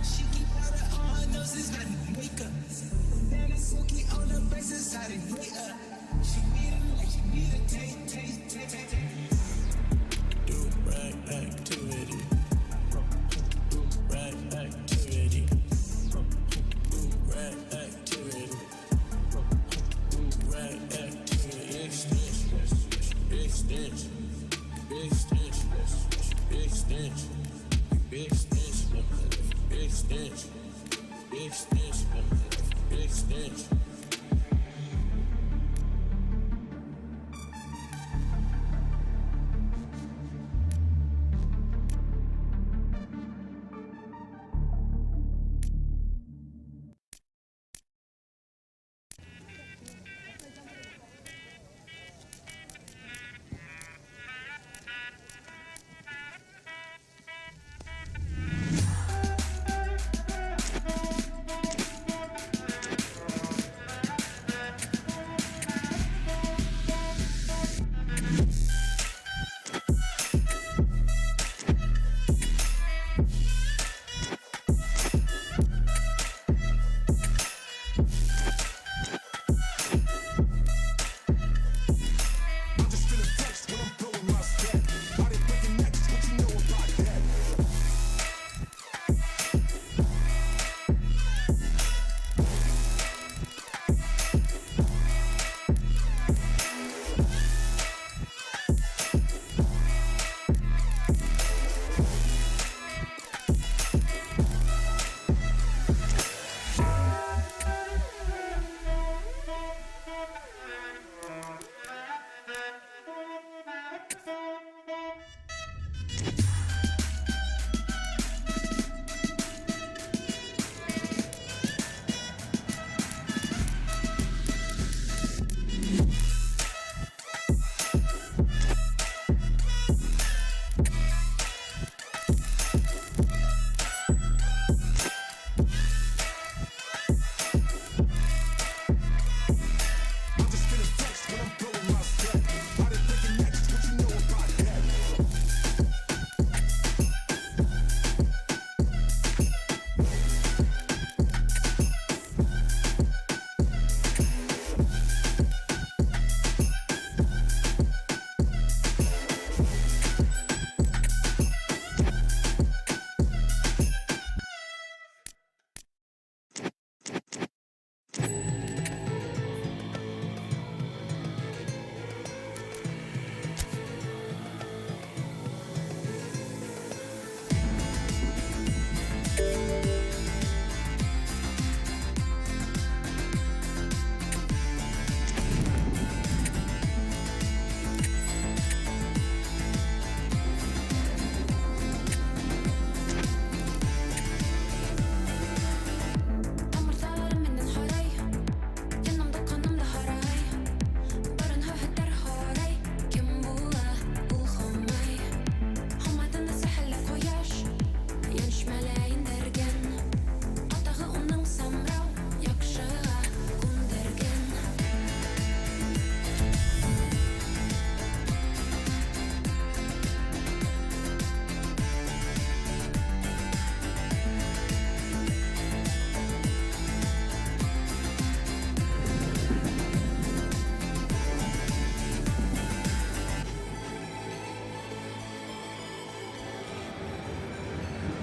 She keep all the noses, let me wake up.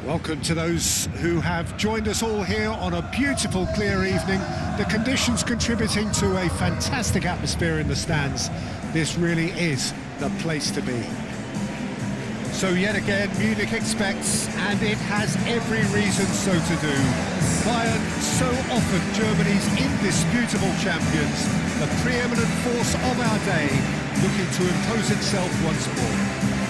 Welcome to those who have joined us all here on a beautiful, clear evening. The conditions contributing to a fantastic atmosphere in the stands. This really is the place to be. So yet again, Munich expects, and it has every reason so to do. Bayern, so often Germany's indisputable champions, the preeminent force of our day, looking to impose itself once more.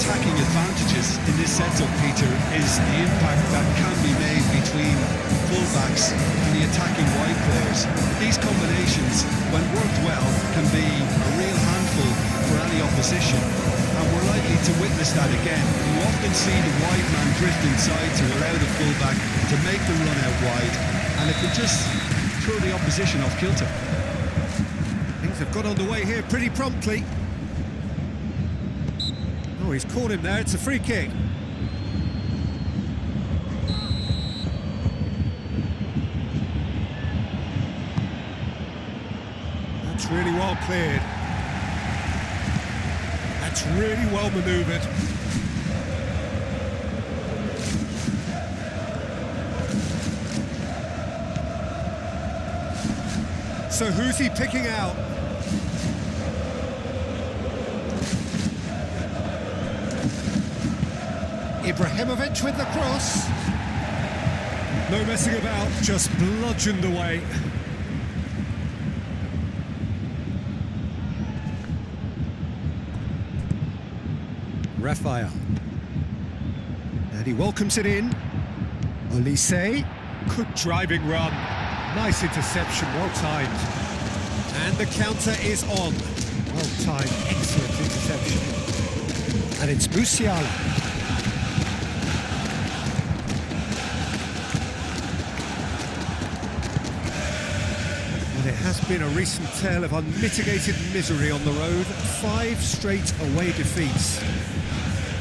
Attacking advantages in this setup, Peter, is the impact that can be made between fullbacks and the attacking wide players. These combinations, when worked well, can be a real handful for any opposition, and we're likely to witness that again. You often see the wide man drift inside to allow the fullback to make the run out wide, and it can just throw the opposition off kilter. Things have got underway here pretty promptly. Oh, he's caught him there, it's a free kick. That's really well cleared. That's really well manoeuvred. So who's he picking out? Ibrahimovic with the cross. No messing about, just bludgeoned away. Raphael. And he welcomes it in. Olise. Good driving run. Nice interception, well timed. And the counter is on. Well timed, excellent interception. And it's Musiala. It has been a recent tale of unmitigated misery on the road. 5 straight away defeats.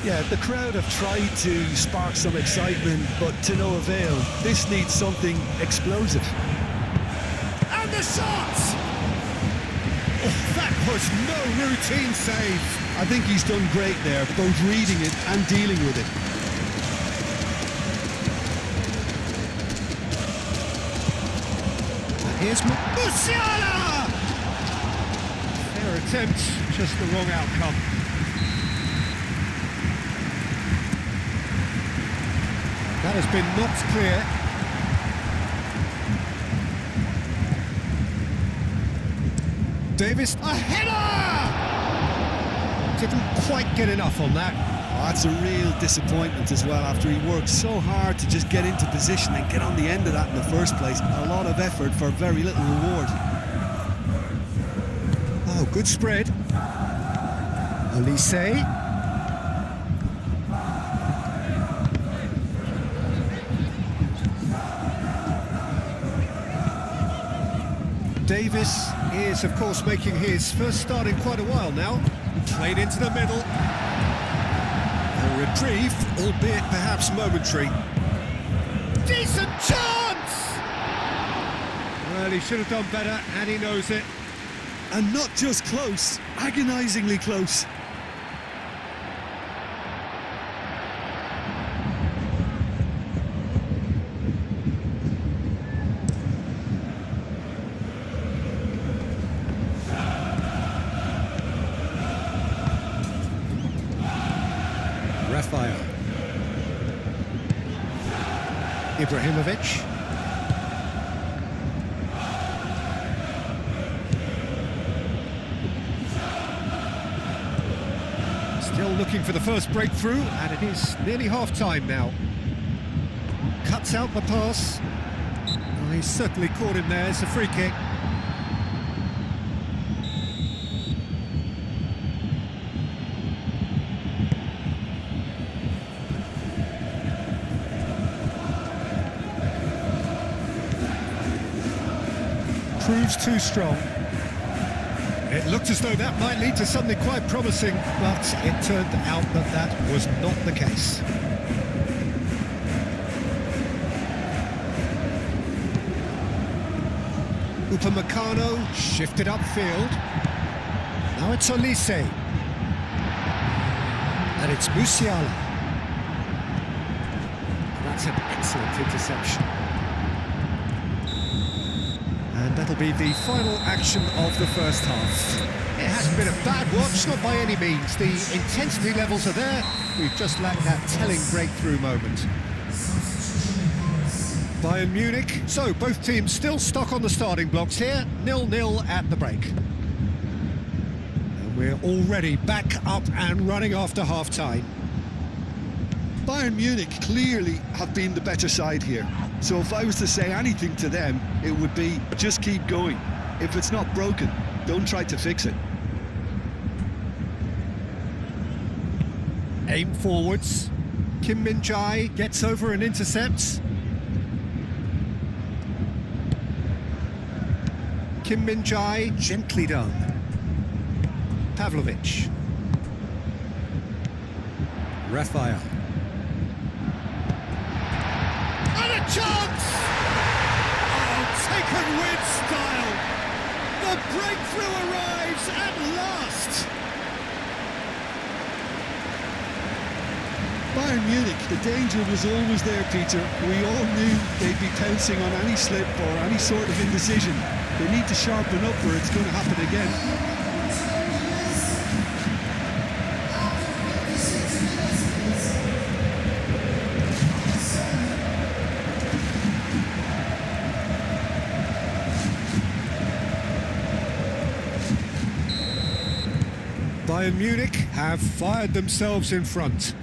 Yeah, the crowd have tried to spark some excitement, but to no avail. This needs something explosive. And the shot! Oh, that was no routine save. I think he's done great there, both reading it and dealing with it. Here's Musiala! Fair attempt, just the wrong outcome. That has been knocked clear. Davis, a header! Didn't quite get enough on that. Oh, that's a real disappointment as well, after he worked so hard to just get into position and get on the end of that in the first place. A lot of effort for very little reward. Oh, good spread. Olise. Davis is, of course, making his first start in quite a while now. Played into the middle. A reprieve, albeit perhaps momentary. Decent chance! Well, he should have done better, and he knows it. And not just close, agonisingly close. Raphael. Ibrahimovic. Still looking for the first breakthrough, and it is nearly half-time now. Cuts out the pass. Well, he's certainly caught him there. It's a free kick. moves too strong. It looked as though that might lead to something quite promising, but it turned out that that was not the case. Upamecano shifted upfield. Now it's Olise. And it's Musiala. That's an excellent interception. And that'll be the final action of the first half. It hasn't been a bad watch, not by any means. The intensity levels are there. We've just lacked that telling breakthrough moment. Bayern Munich. So, both teams still stuck on the starting blocks here. 0-0 at the break. And we're already back up and running after half-time. Bayern Munich clearly have been the better side here. So if I was to say anything to them, it would be just keep going. If it's not broken, don't try to fix it. Aim forwards. Kim Min-jae gets over and intercepts. Kim Min-jae, gently done. Pavlovic. Raphael. And a chance! Oh, taken with style. The breakthrough arrives at last. Bayern Munich, the danger was always there, Peter. We all knew they'd be pouncing on any slip or any sort of indecision. They need to sharpen up or it's going to happen again. Bayern Munich have fired themselves in front.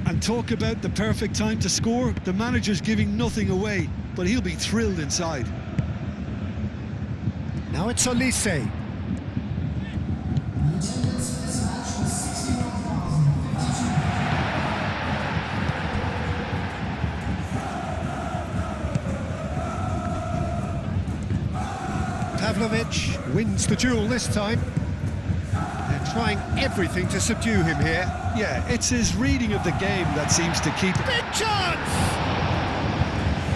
And talk about the perfect time to score. The manager's giving nothing away, but he'll be thrilled inside. Now it's Olise. Pavlovic wins the duel this time. They're trying everything to subdue him here. Yeah, it's his reading of the game that seems to keep... Big chance!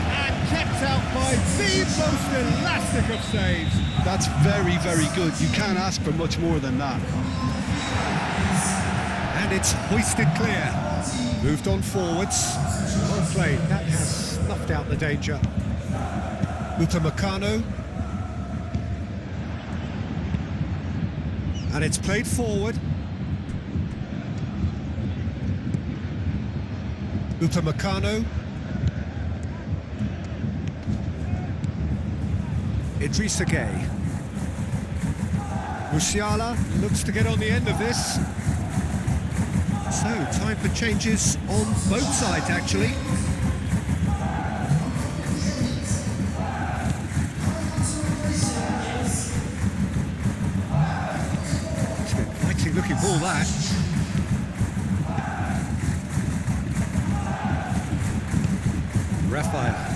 And kept out by the most elastic of saves. That's very, very good. You can't ask for much more than that. And it's hoisted clear. Moved on forwards. Well played. That has snuffed out the danger. Upamecano. And it's played forward. Upamecano. Idrissa Gueye. Musiala looks to get on the end of this. So, time for changes on both sides, actually. It's an exciting looking ball, that. Raphael.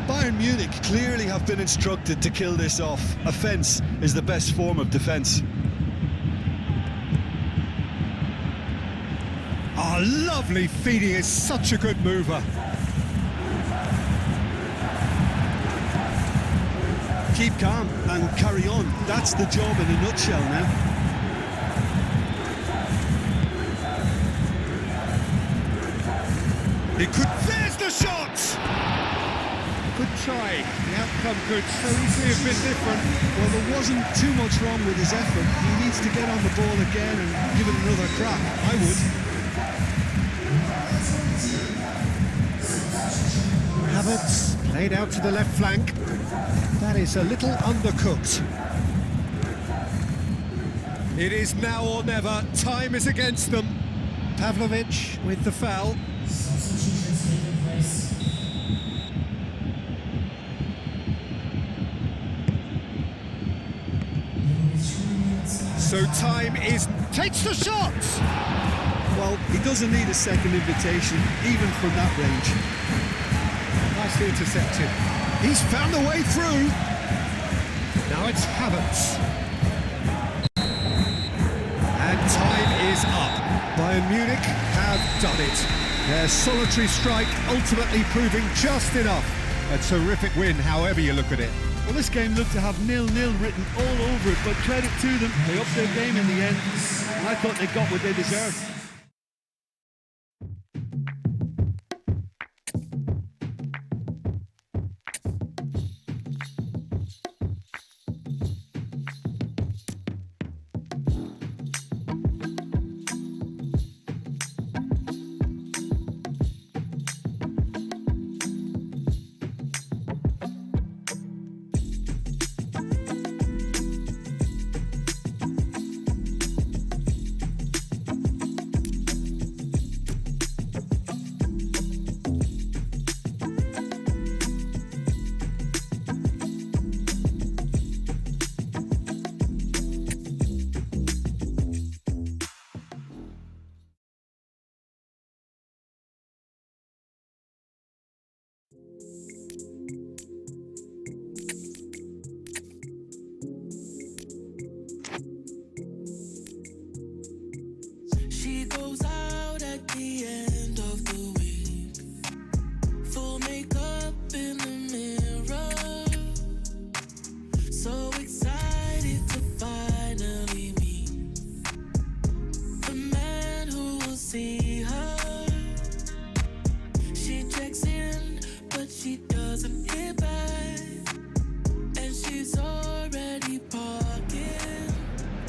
Bayern Munich clearly have been instructed to kill this off. Offence is the best form of defence. Oh, lovely feeding, is such a good mover. Keep calm and carry on. That's the job in a nutshell now. He could... There's the shot! Good try. The outcome could so easily have been different. Well, there wasn't too much wrong with his effort. He needs to get on the ball again and give it another crack. I would. Havertz played out to the left flank. That is a little undercooked. It is now or never. Time is against them. Pavlovic with the foul. So time is... Takes the shot! Well, Well, he doesn't need a second invitation, even from that range. Nicely intercepted. He's found a way through. Now it's Havertz. And time is up. Bayern Munich have done it. Their solitary strike ultimately proving just enough. A terrific win, however you look at it. Well, this game looked to have 0-0 written all over it, but credit to them, they upped their game in the end, and I thought they got what they deserved.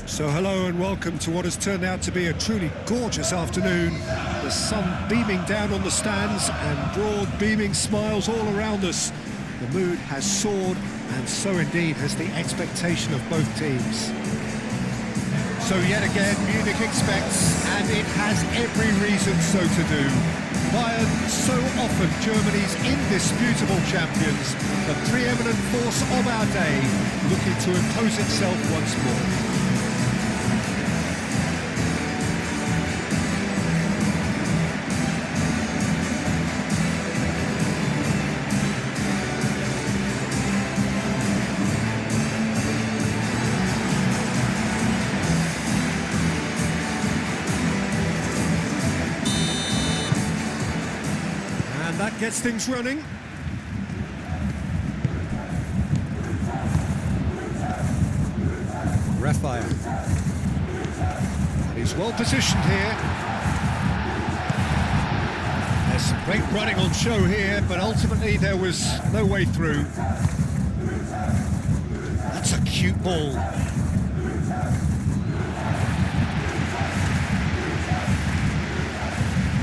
So hello and welcome to what has turned out to be a truly gorgeous afternoon. The sun beaming down on the stands and broad beaming smiles all around us. The mood has soared, and so indeed has the expectation of both teams. So yet again, Munich expects, and it has every reason so to do. Bayern, so often Germany's indisputable champions, the preeminent force of our day, looking to impose itself once more. That gets things running. Raphael. He's well positioned here. There's some great running on show here, but ultimately there was no way through. That's a cute ball.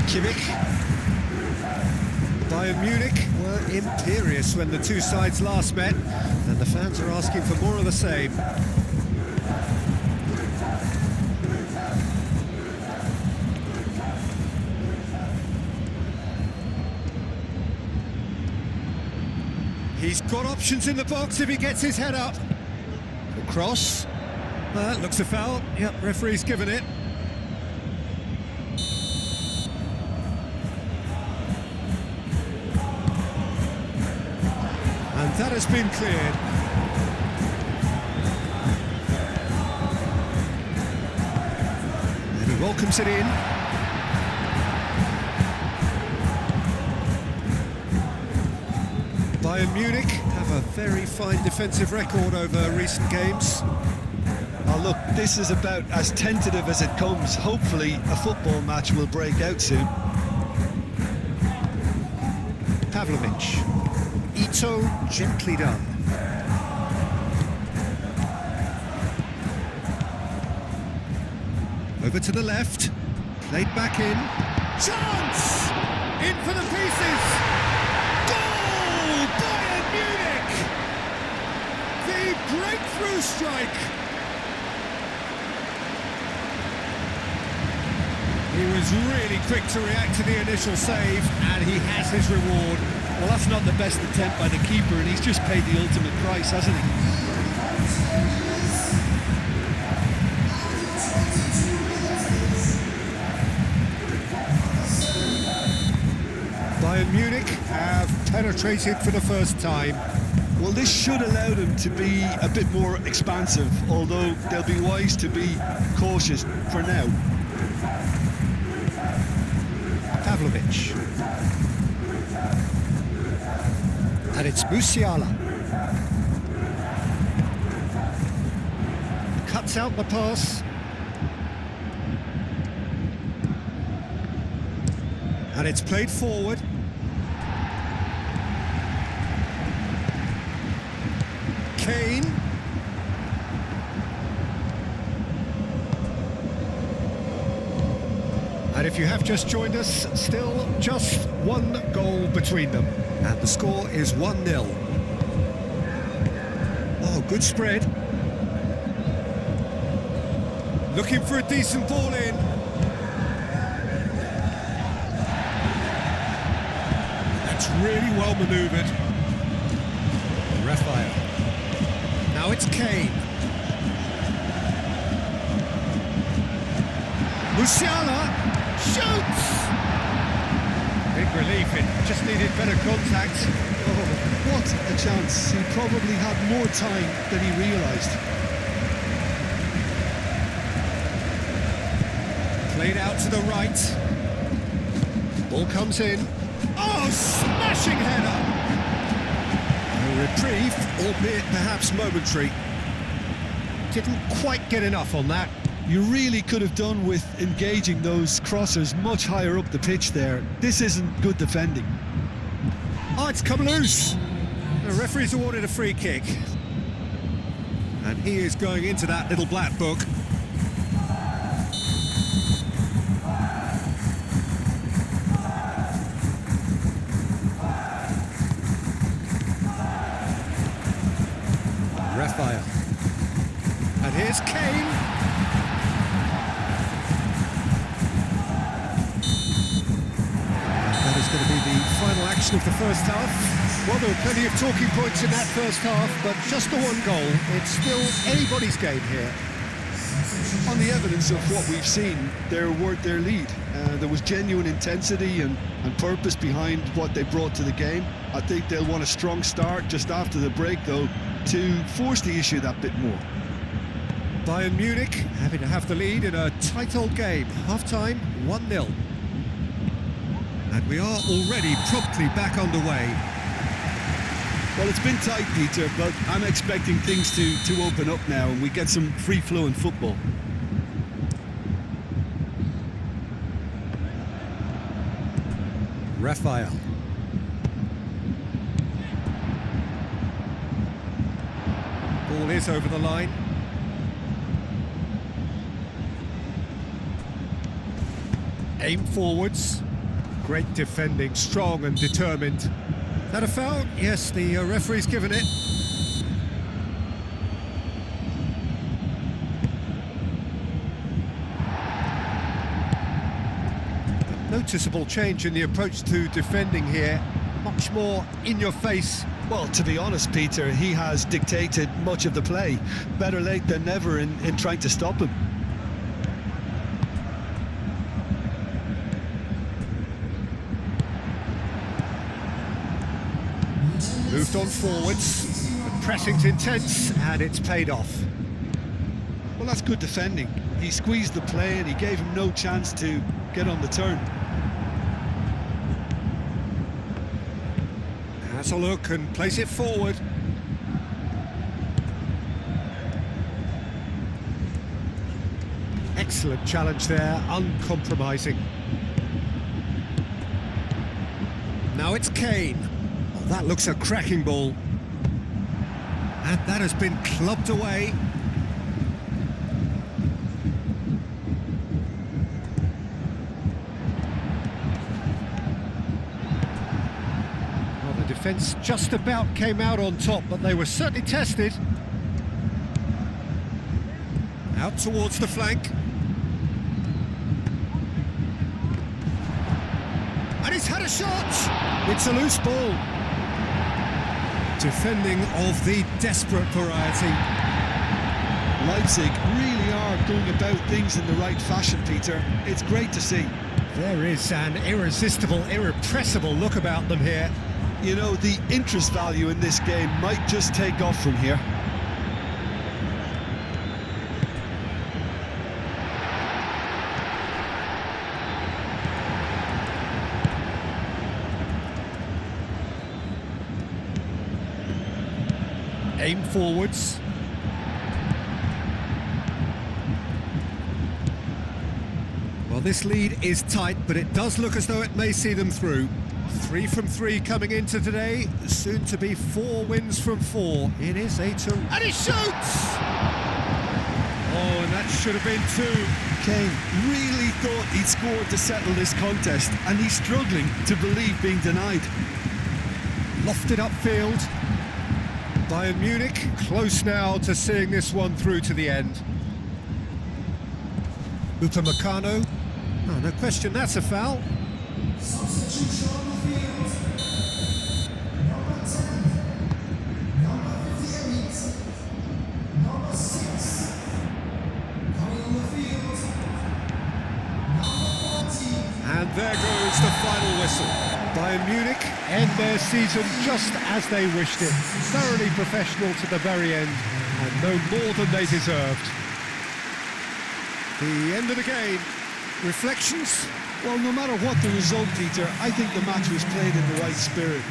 Kimmich. Bayern Munich were imperious when the two sides last met, and the fans are asking for more of the same. He's got options in the box if he gets his head up. The cross. That looks a foul. Yep, referee's given it. And that has been cleared. And he welcomes it in. Bayern Munich have a very fine defensive record over recent games. Oh, look, this is about as tentative as it comes. Hopefully a football match will break out soon. Pavlovic. Ito, gently done. Over to the left, played back in. Chance! In for the pieces! Goal! Bayern Munich! The breakthrough strike! He was really quick to react to the initial save, and he has his reward. Well, that's not the best attempt by the keeper, and he's just paid the ultimate price, hasn't he? Bayern Munich have penetrated for the first time. Well, this should allow them to be a bit more expansive, although they'll be wise to be cautious for now. Pavlovic. And it's Musiala. Cuts out the pass. And it's played forward. Kane. And if you have just joined us, still just one goal between them. And the score is 1-0. Oh, good spread. Looking for a decent ball in. That's really well manoeuvred. Raphael. Now it's Kane. Musiala shoots! Big relief, it just needed better contact. Oh, what a chance. He probably had more time than he realised. Played out to the right. Ball comes in. Oh, smashing header! A reprieve, albeit perhaps momentary. Didn't quite get enough on that. You really could have done with engaging those crossers much higher up the pitch there. This isn't good defending. Oh, it's come loose. The referee's awarded a free kick. And he is going into that little black book. Raphael. And here's Kane. That is going to be the final action of the first half. Well, there were plenty of talking points in that first half, but just the one goal. It's still anybody's game here. On the evidence of what we've seen, they're worth their lead. There was genuine intensity and purpose behind what they brought to the game. I think they'll want a strong start just after the break, though, to force the issue that bit more. Bayern Munich having to have the lead in a tight old game. Half-time, 1-0. And we are already promptly back underway. Well, it's been tight, Peter, but I'm expecting things to open up now and we get some free-flowing football. Raphael. Ball is over the line. Aim forwards. Great defending, strong and determined. That a foul? Yes, the referee's given it. A noticeable change in the approach to defending here. Much more in your face. Well, to be honest, Peter, he has dictated much of the play. Better late than never in trying to stop him. Moved on forwards, the pressing's intense, and it's paid off. Well, that's good defending. He squeezed the play and he gave him no chance to get on the turn. Has a look and plays it forward. Excellent challenge there, uncompromising. Now it's Kane. Oh, that looks a cracking ball. And that has been clubbed away. Well, the defence just about came out on top, but they were certainly tested. Out towards the flank. And he's had a shot! It's a loose ball. Defending of the desperate variety. Leipzig really are going about things in the right fashion, Peter. It's great to see. There is an irresistible, irrepressible look about them here. You know, the interest value in this game might just take off from here. Aim forwards. Well, this lead is tight, but it does look as though it may see them through. 3 from 3 coming into today, soon to be 4 wins from 4. It is a two. And he shoots! Oh, and that should have been 2. Kane really thought he'd scored to settle this contest, and he's struggling to believe being denied. Lofted upfield. Bayern Munich close now to seeing this one through to the end. Upamecano. Oh, no question, that's a foul. Substitution on the field. Number 10, number 58, number 6. Coming on the field, number 14. And there goes the final whistle. Bayern Munich end their season just as they wished it. Thoroughly professional to the very end, and no more than they deserved. The end of the game. Reflections? Well, no matter what the result, Peter, I think the match was played in the right spirit.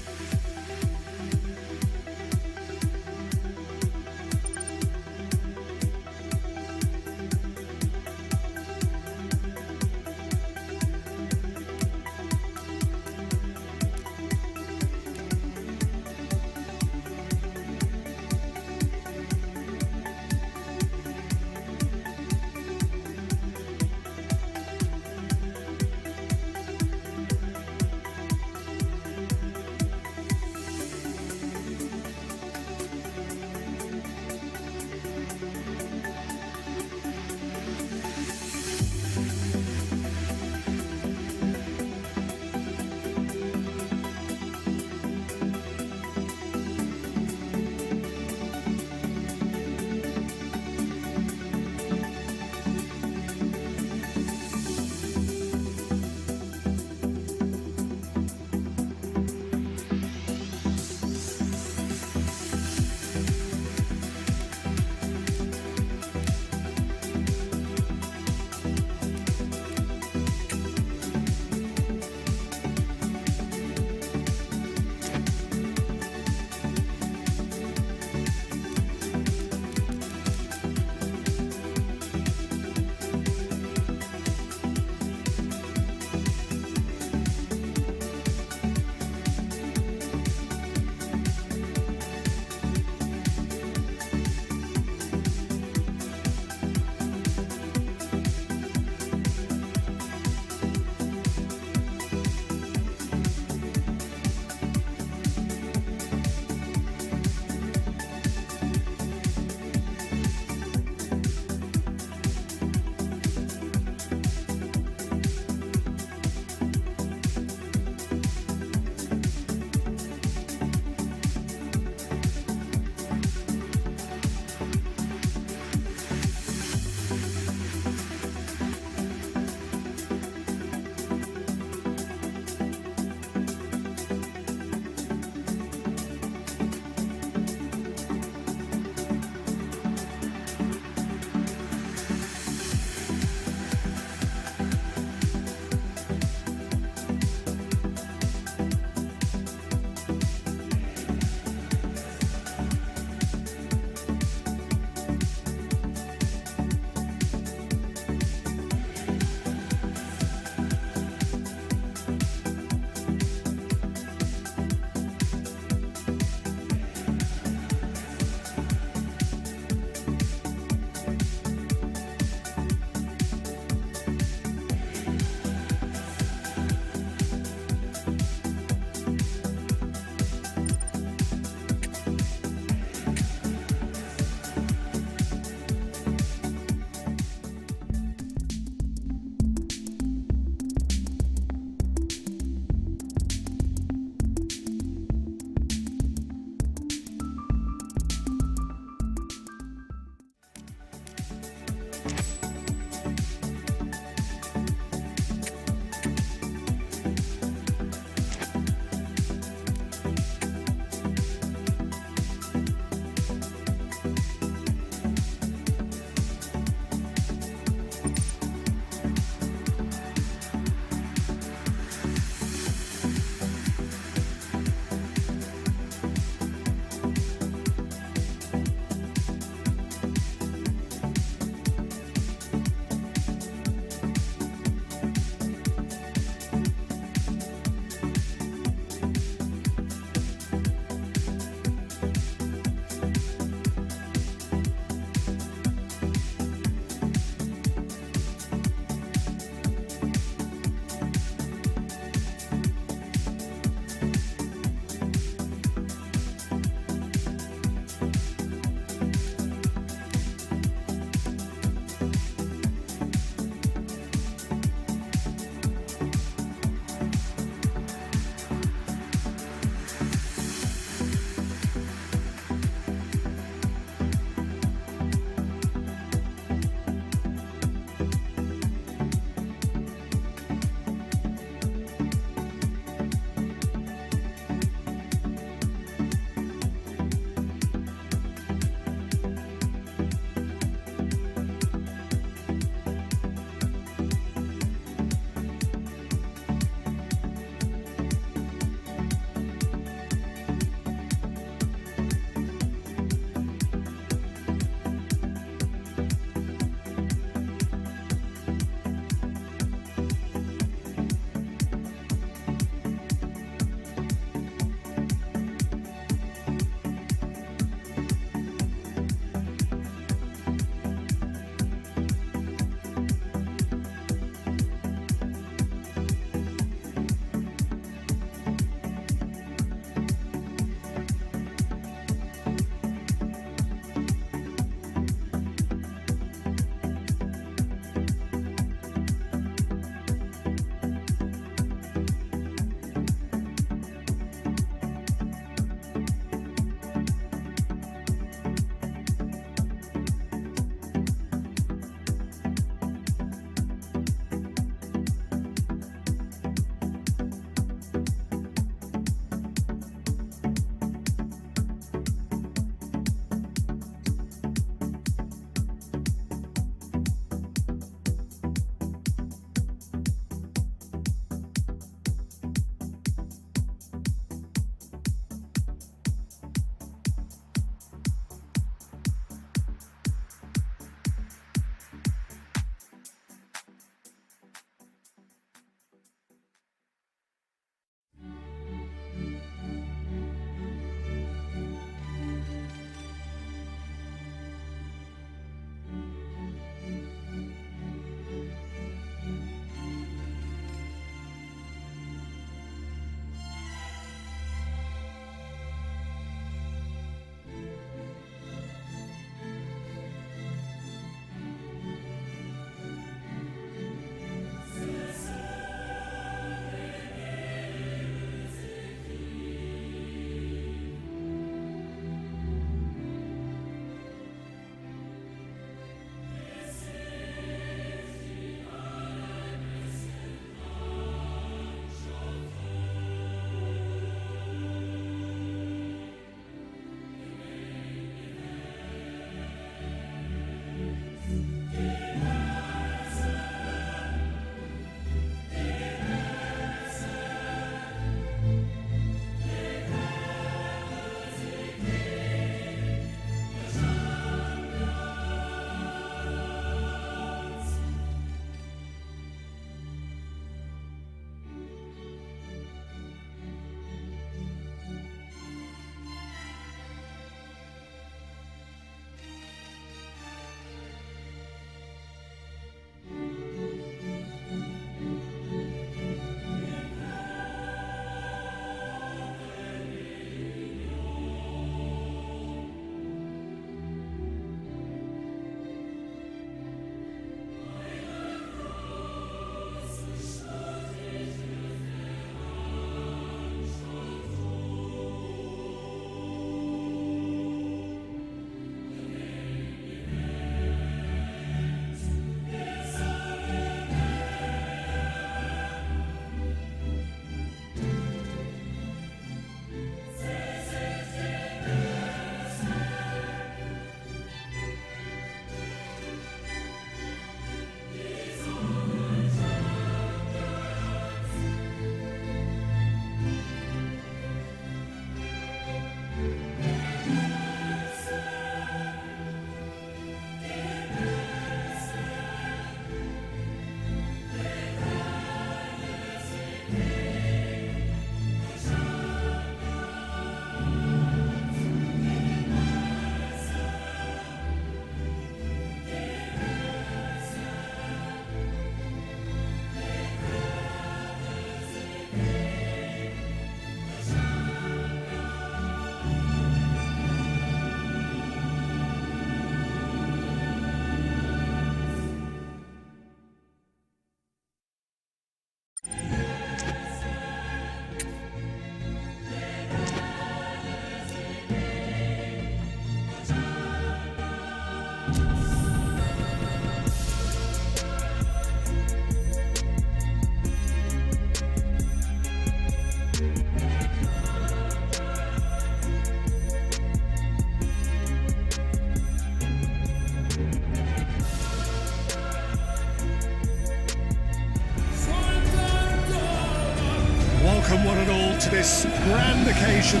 start to this grand occasion,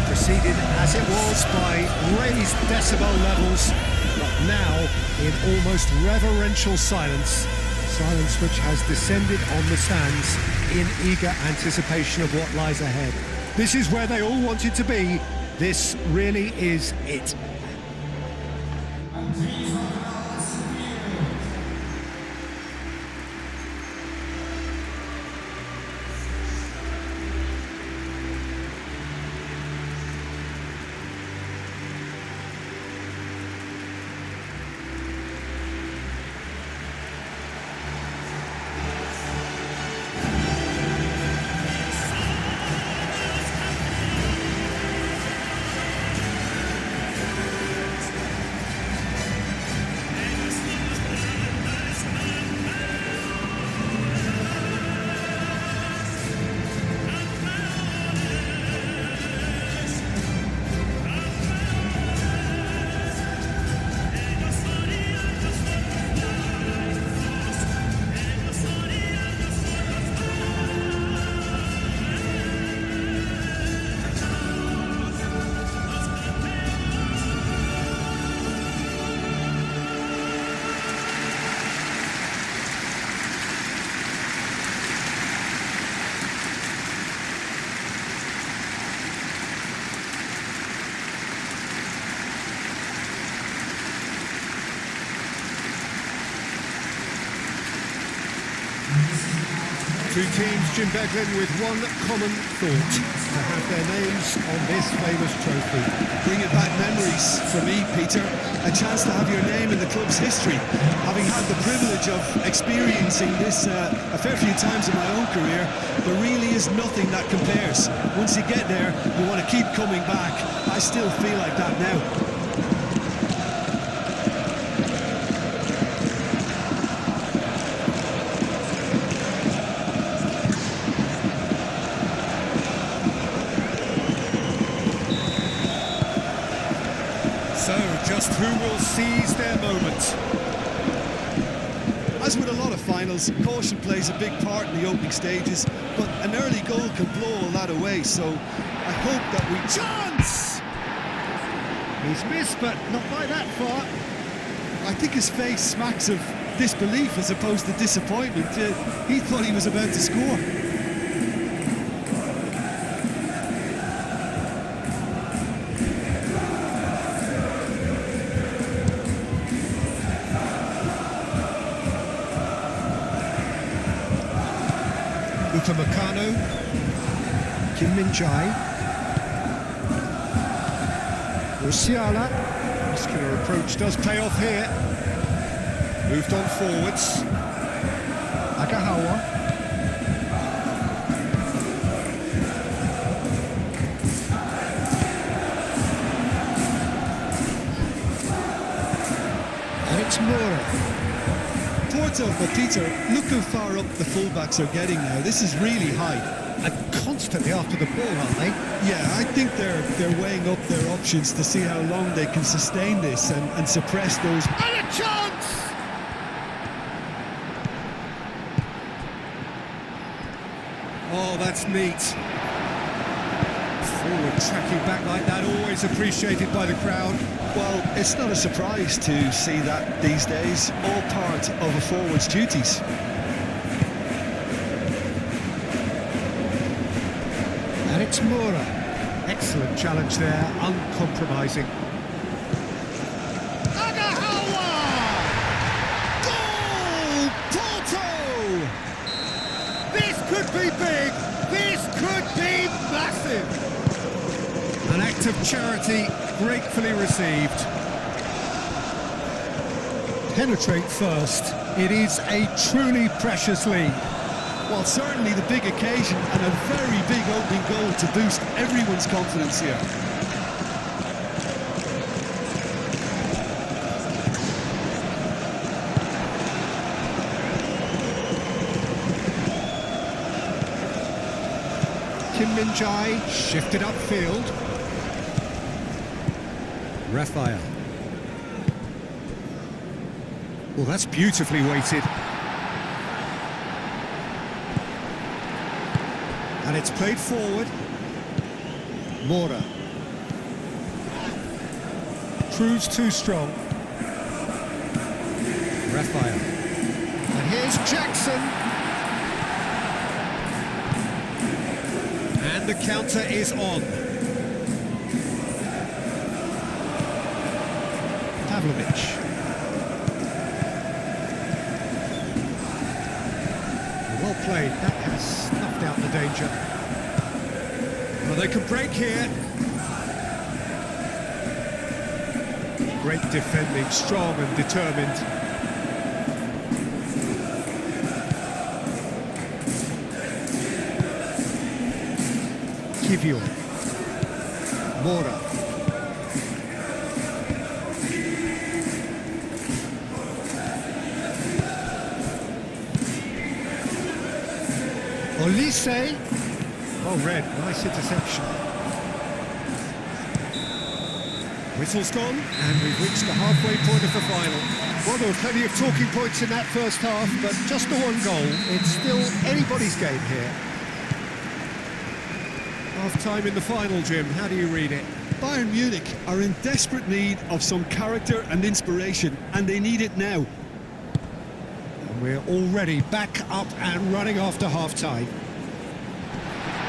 preceded as it was by raised decibel levels, but now in almost reverential silence. Silence which has descended on the stands in eager anticipation of what lies ahead. This is where they all wanted to be. This really is it. Two teams, Jim Beglin, with one common thought: to have their names on this famous trophy. Bringing back memories for me, Peter. A chance to have your name in the club's history. Having had the privilege of experiencing this a fair few times in my own career, there really is nothing that compares. Once you get there, you want to keep coming back. I still feel like that now. So, just who will seize their moment? As with a lot of finals, caution plays a big part in the opening stages, but an early goal can blow all that away, so I hope that we... Chance! He's missed, but not by that far. I think his face smacks of disbelief as opposed to disappointment. He thought he was about to score. Upamecano, Kim Min-jae, Musiala. Muscular approach does pay off here. Moved on forwards. Agahawa. And it's Moura. Porto, but Peter, look how far up the fullbacks are getting now. This is really high. And constantly after the ball, aren't they? Yeah, I think they're weighing up their options to see how long they can sustain this and suppress those. And a chance! Oh, that's neat. Forward tracking back like that, always appreciated by the crowd. Well, it's not a surprise to see that these days, all part of a forward's duties. And it's Moura. Excellent challenge there, uncompromising. Agahawa! Goal! Porto! This could be big! This could be massive! An act of charity gratefully received. Penetrate first. It is a truly precious lead. Well, certainly the big occasion and a very big opening goal to boost everyone's confidence here. Kim Min-jae shifted upfield. Raphael. Well, that's beautifully weighted. And And it's played forward. Mora. Proves too strong. Raphael. And here's Jackson. And the counter is on. Pavlovic. Well played. That has snuffed out the danger. Well, they can break here. Great defending, strong and determined. Kivior. Mora. Olise. Oh, red. Nice interception. Whistle's gone, and we've reached the halfway point of the final. Well, there were plenty of talking points in that first half, but just the one goal. It's still anybody's game here. Half-time in the final, Jim. How do you read it? Bayern Munich are in desperate need of some character and inspiration, and they need it now. And we're already back up and running after half-time.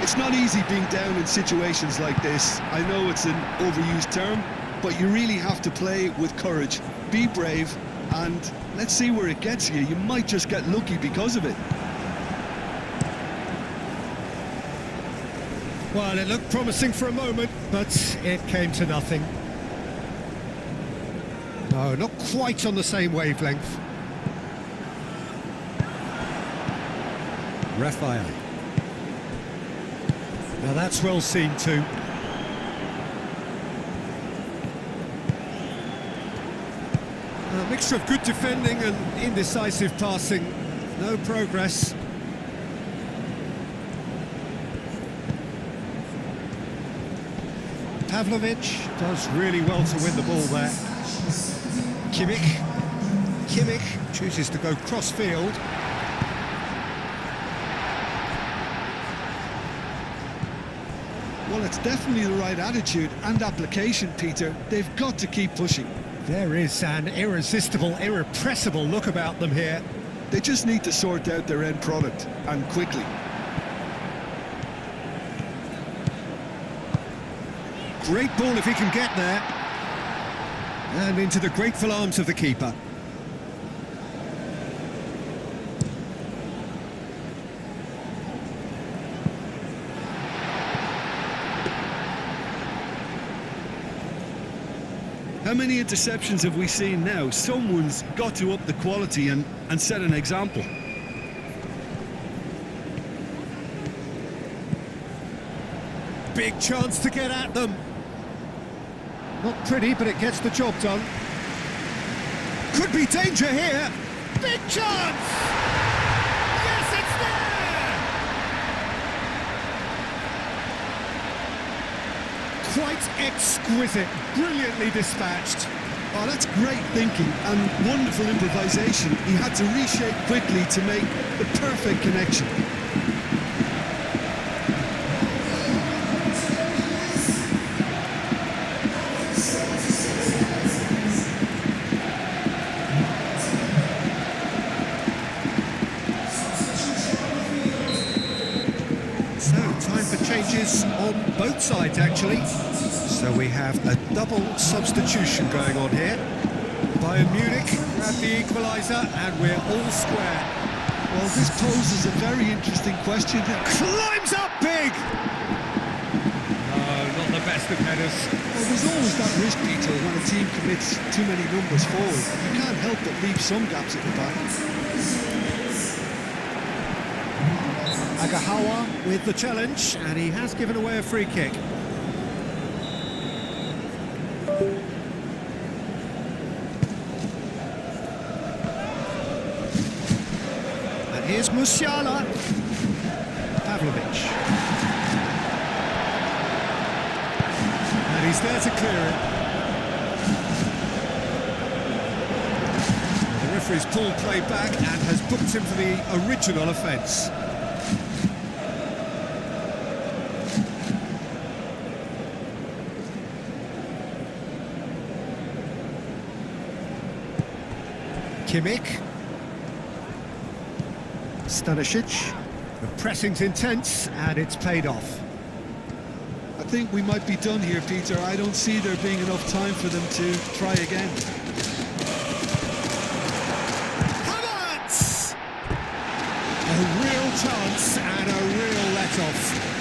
It's not easy being down in situations like this. I know it's an overused term, but you really have to play with courage. Be brave, and let's see where it gets you. You might just get lucky because of it. Well, it looked promising for a moment, but it came to nothing. No, not quite on the same wavelength. Raphael. Now that's well seen too. A mixture of good defending and indecisive passing. No progress. Pavlovic does really well to win the ball there. Kimmich chooses to go cross-field. Well, it's definitely the right attitude and application, Peter. They've got to keep pushing. There is an irresistible, irrepressible look about them here. They just need to sort out their end product, and quickly. Great ball if he can get there. And into the grateful arms of the keeper. How many interceptions have we seen now? Someone's got to up the quality and set an example. Big chance to get at them. Not pretty, but it gets the job done. Could be danger here. Big chance! Yes, it's there! Quite exquisite, brilliantly dispatched. Oh, that's great thinking and wonderful improvisation. He had to reshape quickly to make the perfect connection. So, time for changes on both sides, actually. So we have a double substitution going on here. Bayern Munich grab the equaliser, and we're all square. Well, this poses a very interesting question. Climbs up big! No, not the best of headers. Well, there's always that risk, Peter, when a team commits too many numbers forward. You can't help but leave some gaps at the back. Agahawa with the challenge, and he has given away a free kick. And here's Musiala. Pavlovic. And he's there to clear it. The referee's pulled play back and has booked him for the original offence. Kimmich. Stanisic. The pressing's intense and it's paid off. I think we might be done here, Peter. I don't see there being enough time for them to try again. Havertz! A real chance and a real let-off.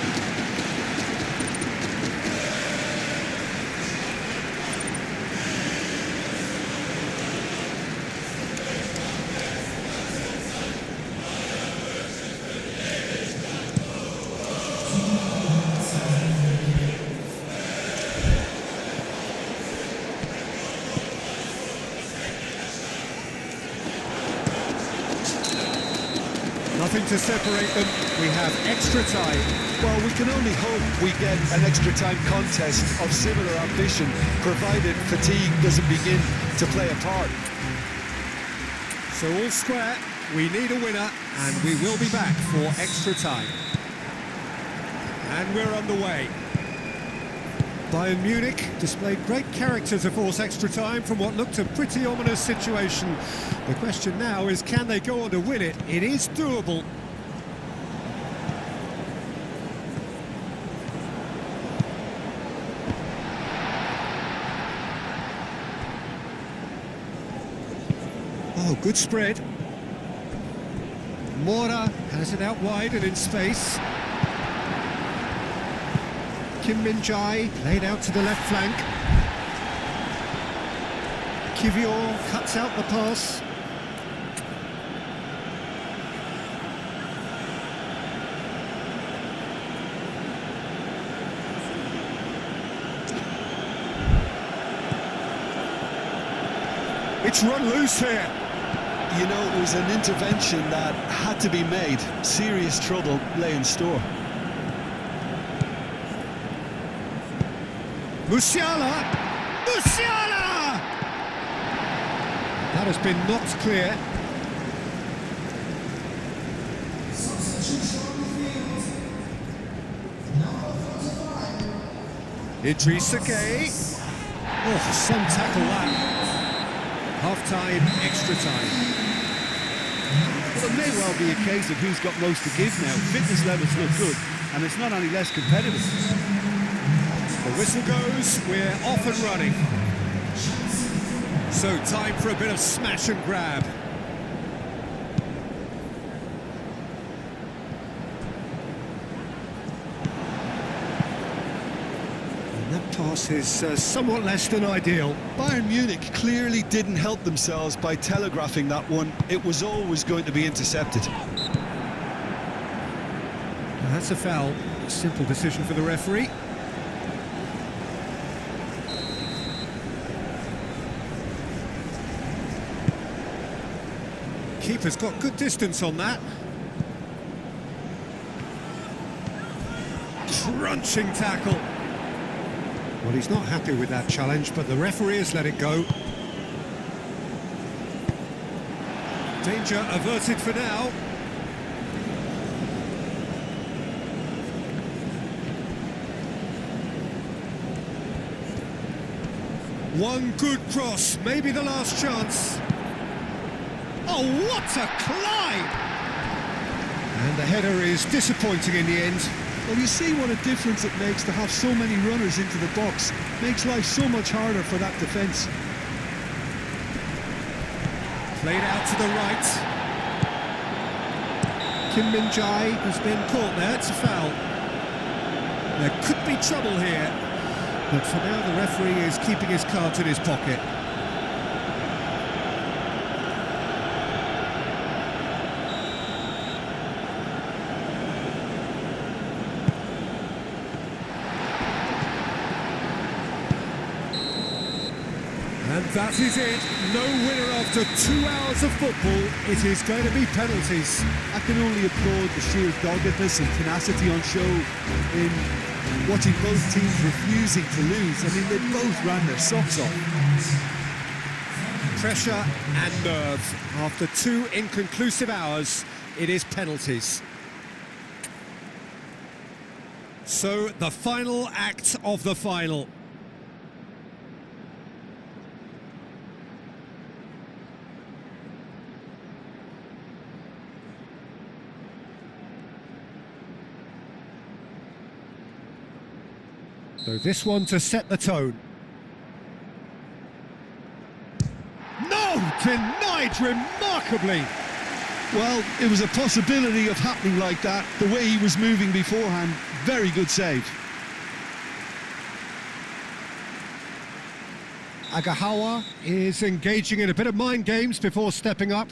Nothing to separate them. We have extra time. Well, we can only hope we get an extra time contest of similar ambition, provided fatigue doesn't begin to play a part. So all square, we need a winner, and we will be back for extra time. And we're underway. Bayern Munich displayed great character to force extra time from what looked a pretty ominous situation. The question now is, can they go on to win it? It is doable. Oh, good spread. Mora has it out wide and in space. Kim Min-jae played out to the left flank. Kivior cuts out the pass. It's run loose here. You know, it was an intervention that had to be made. Serious trouble lay in store. Musiala! Musiala! That has been knocked clear. Substitution on the field. Number 45. Idrissa Gueye. Oh, some tackle that. Half-time, extra time. Well, it may well be a case of who's got most to give now. Fitness levels look good, and it's not any less competitive. The whistle goes, we're off and running. So time for a bit of smash and grab. And that pass is somewhat less than ideal. Bayern Munich clearly didn't help themselves by telegraphing that one. It was always going to be intercepted. Now that's a foul. A simple decision for the referee. Keeper's got good distance on that. Crunching tackle. Well, he's not happy with that challenge, but the referee has let it go. Danger averted for now. One good cross, maybe the last chance. Oh, what a climb! And the header is disappointing in the end. Well, you see what a difference it makes to have so many runners into the box. Makes life so much harder for that defence. Played out to the right. Kim Min-jae has been caught there, it's a foul. There could be trouble here, but for now the referee is keeping his cards in his pocket. And that is it. No winner after 2 hours of football. It is going to be penalties. I can only applaud the sheer doggedness and tenacity on show in watching both teams refusing to lose. I mean, they both ran their socks off. Pressure and nerve. After 2 inconclusive hours, it is penalties. So, the final act of the final. So this one to set the tone. No! Denied remarkably! Well, it was a possibility of happening like that. The way he was moving beforehand, very good save. Agahawa is engaging in a bit of mind games before stepping up.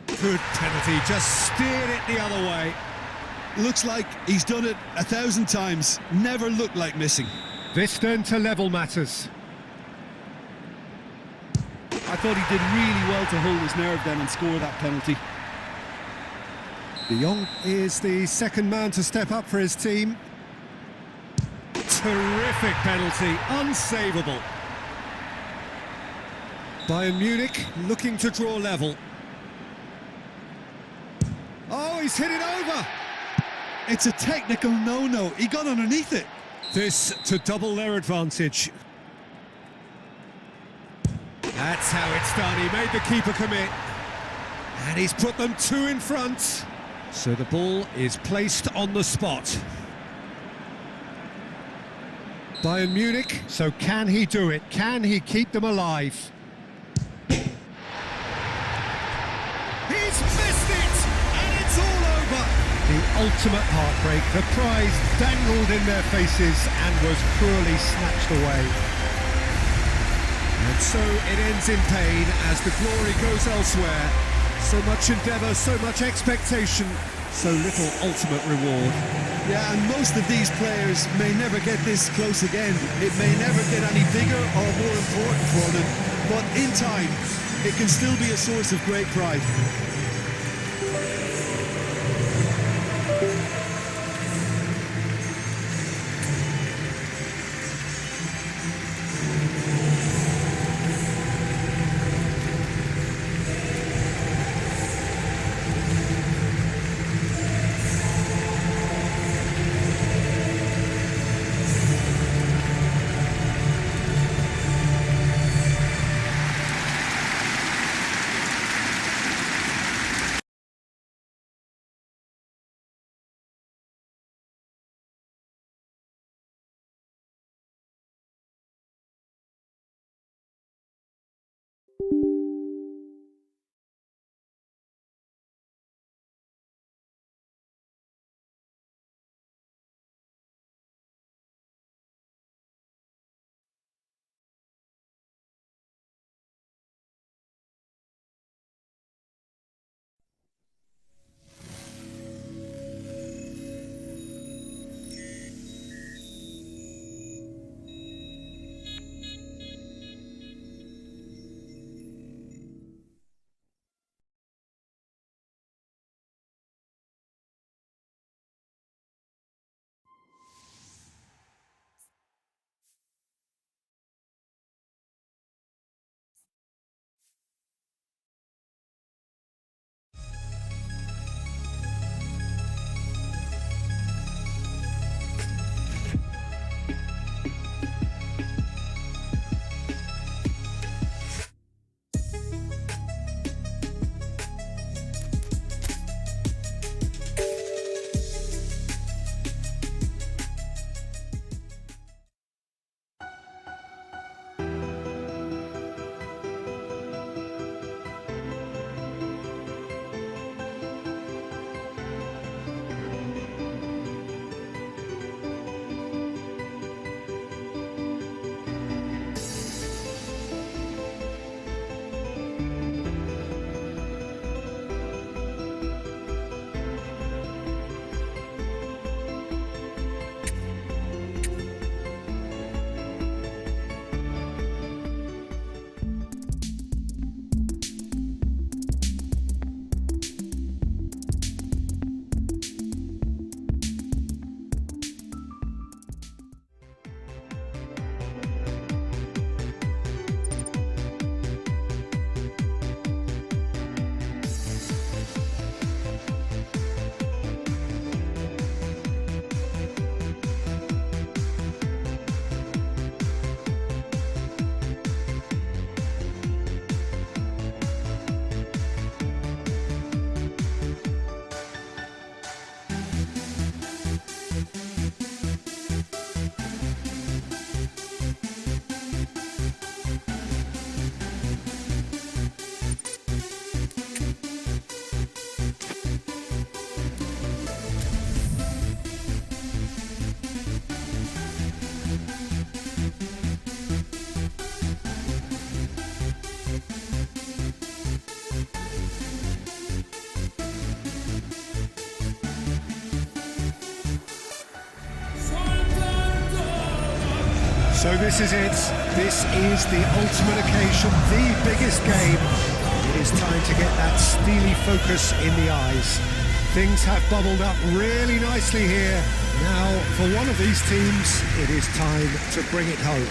Good penalty, just steered it the other way. Looks like he's done it 1,000 times. Never looked like missing. This then to level matters. I thought he did really well to hold his nerve then and score that penalty. De Jong is the second man to step up for his team. Terrific penalty, unsavable. Bayern Munich looking to draw level. Oh, he's hit it over! It's a technical no-no. He got underneath it. This to double their advantage. That's how it's done. He made the keeper commit. And he's put them two in front. So the ball is placed on the spot. Bayern Munich, so can he do it? Can he keep them alive? He's missed it! And it's all over! The ultimate heartbreak, the prize dangled in their faces and was cruelly snatched away. And so it ends in pain as the glory goes elsewhere. So much endeavour, so much expectation, so little ultimate reward. Yeah, and most of these players may never get this close again. It may never get any bigger or more important for them, but in time, it can still be a source of great pride. So this is it. This is the ultimate occasion, the biggest game. It is time to get that steely focus in the eyes. Things have bubbled up really nicely here. Now, for one of these teams, it is time to bring it home.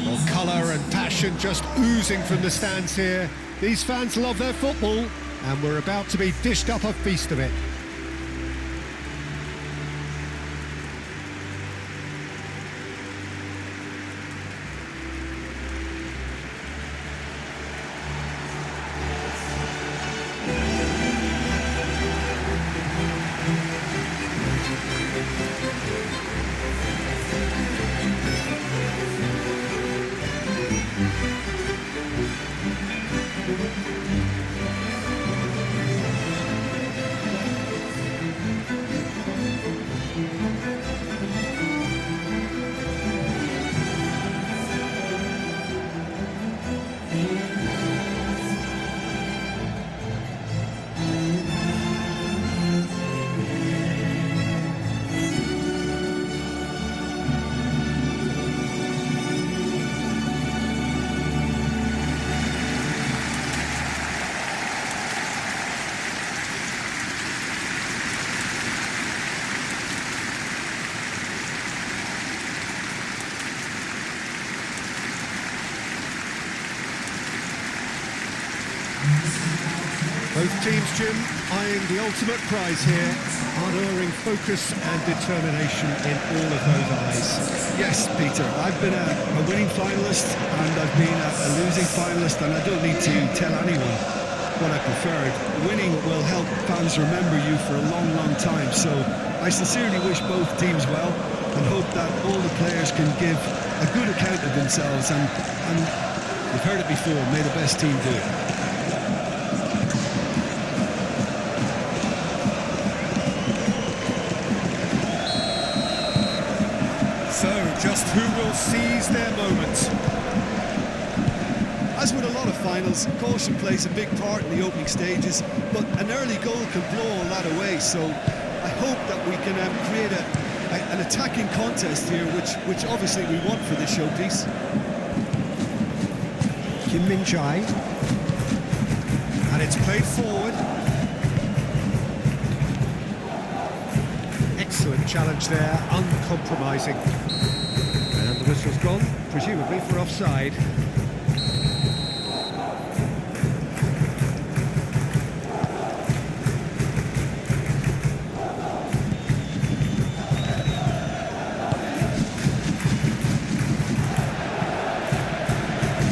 Well, colour and passion just oozing from the stands here. These fans love their football, and we're about to be dished up a feast of it. Both teams, Jim, eyeing the ultimate prize here, unerring focus and determination in all of those eyes. Yes, Peter, I've been a winning finalist and I've been a losing finalist, and I don't need to tell anyone what I preferred. Winning will help fans remember you for a long, long time, so I sincerely wish both teams well and hope that all the players can give a good account of themselves, and we've heard it before, may the best team do it. So, just who will seize their moment? As with a lot of finals, caution plays a big part in the opening stages, but an early goal can blow all that away, so I hope that we can create an attacking contest here, which obviously we want for this showpiece. Kim Min-jae. And it's played forward. Excellent challenge there, uncompromising. And the whistle's gone, presumably for offside.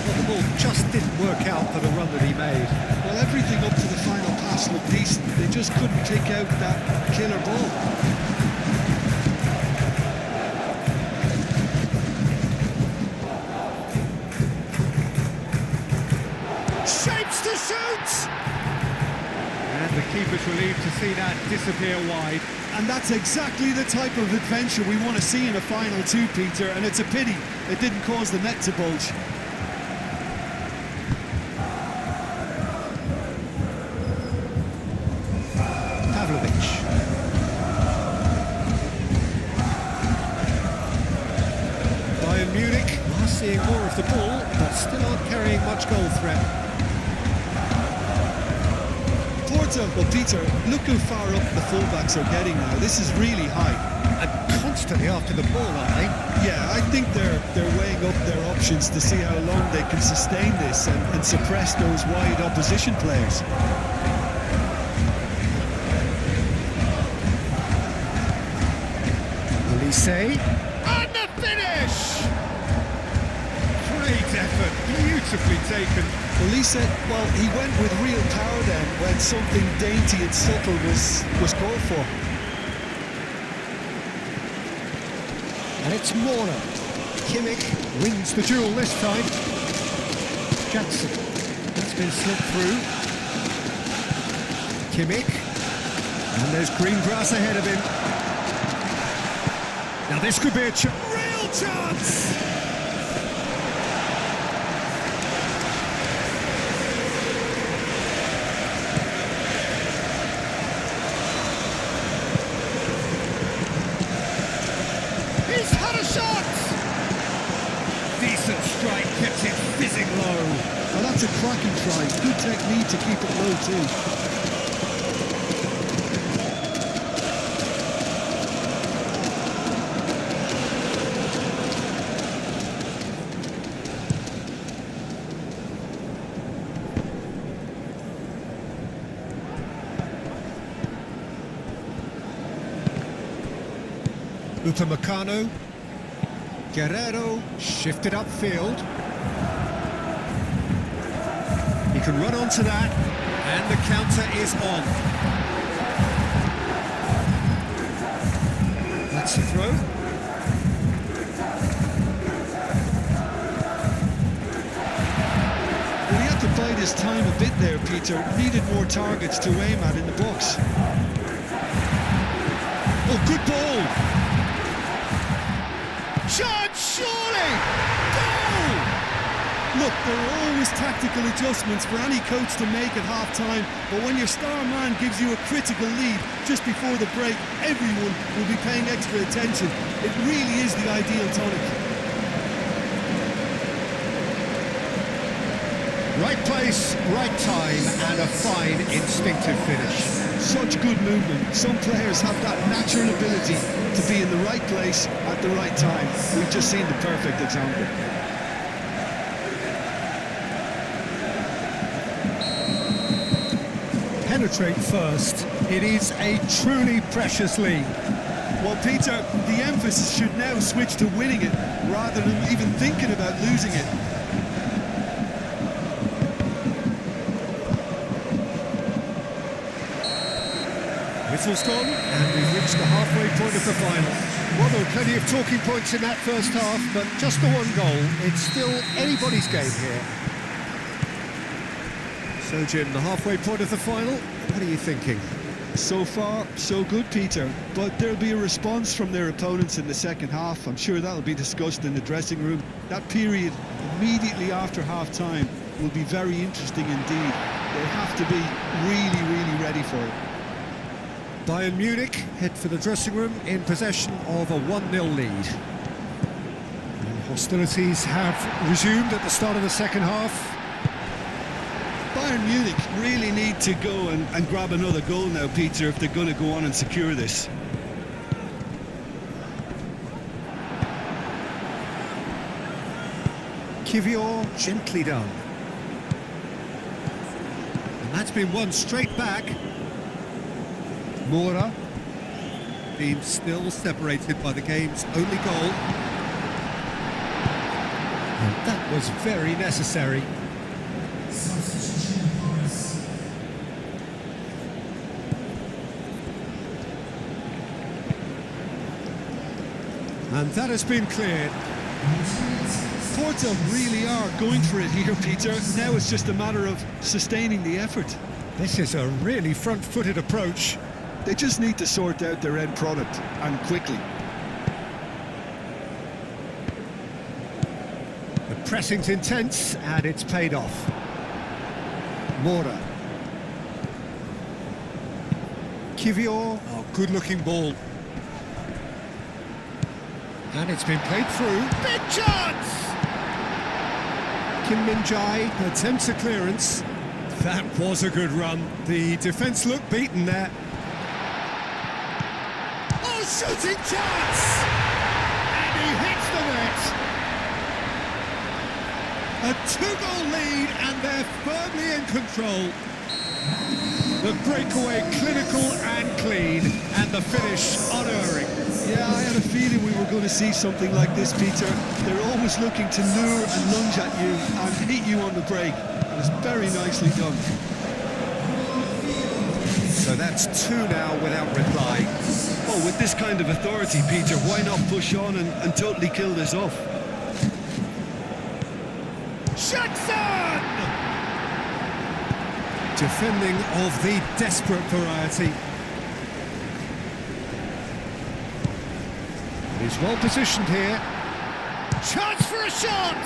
Well, the ball just didn't work out for the run that he made. Well, everything up to the final pass looked decent. They just couldn't take out that killer ball. Shapes to shoot! And the keeper's relieved to see that disappear wide. And that's exactly the type of adventure we want to see in a final too, Peter, and it's a pity it didn't cause the net to bulge. Pavlovic. Bayern Munich are seeing more of the ball, but still aren't carrying much goal threat. Porto, well, Peter, look how far up the fullbacks are getting now. This is really high. And constantly after the ball, aren't they? Yeah, I think they're weighing up their options to see how long they can sustain this and suppress those wide opposition players. Olise. And the finish! Great effort, beautifully taken. Olise, well, he went with real power then when something dainty and subtle was called for. And it's Warner. Kimmich wins the duel this time. Jackson. That's been slipped through. Kimmich. And there's green grass ahead of him. Now this could be a real chance! That's a cracking try. Good technique to keep it low too. Upamecano. Guerrero shifted upfield. He can run onto that, and the counter is on. That's the throw. Well, he had to bide his time a bit there, Peter. Needed more targets to aim at in the box. Oh, good ball! Shot, surely! Goal! Look, there are always tactical adjustments for any coach to make at half-time, but when your star man gives you a critical lead just before the break, everyone will be paying extra attention. It really is the ideal tonic. Right place, right time, and a fine instinctive finish. Such good movement. Some players have that natural ability to be in the right place at the right time. We've just seen the perfect example. Penetrate first. It is a truly precious lead. Well, Peter, the emphasis should now switch to winning it rather than even thinking about losing it. Whistle's gone, and we've reached the halfway point of the final. Well, there were plenty of talking points in that first half, but just the one goal. It's still anybody's game here. So, Jim, the halfway point of the final, what are you thinking? So far, so good, Peter. But there'll be a response from their opponents in the second half. I'm sure that'll be discussed in the dressing room. That period immediately after half-time will be very interesting indeed. They have to be really, really ready for it. Bayern Munich head for the dressing room in possession of a 1-0 lead. And hostilities have resumed at the start of the second half. Bayern Munich really need to go and grab another goal now, Peter, if they're going to go on and secure this. Kivior gently done. And that's been won straight back. Moura being still separated by the game's only goal. And that was very necessary. And that has been cleared. Porto really are going for it here, Peter. Now it's just a matter of sustaining the effort. This is a really front-footed approach. They just need to sort out their end product, and quickly. The pressing's intense, and it's paid off. Moura. Kivior, oh, good-looking ball. And it's been played through. Big chance! Kim Min-jae attempts a clearance. That was a good run. The defence looked beaten there. Oh, shooting chance! And he hits the net. A two-goal lead, and they're firmly in control. The breakaway clinical and clean, and the finish unerring. Yeah, I had a feeling we were going to see something like this, Peter. They're always looking to lure and lunge at you and hit you on the break. And it's very nicely done. So that's two now without reply. Well, with this kind of authority, Peter, why not push on and totally kill this off? Jackson! Defending of the desperate variety. He's well positioned here. Chance for a shot!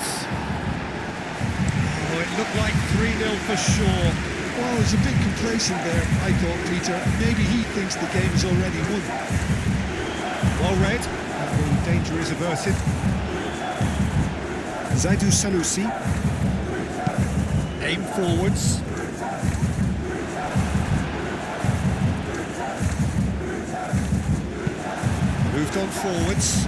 Oh, it looked like 3-0 for sure. Well, he's a bit complacent there, I thought, Peter. Maybe he thinks the game is already won. Well read. The danger is averted. Zaidou Sanusi. aim forwards. Moved on forwards.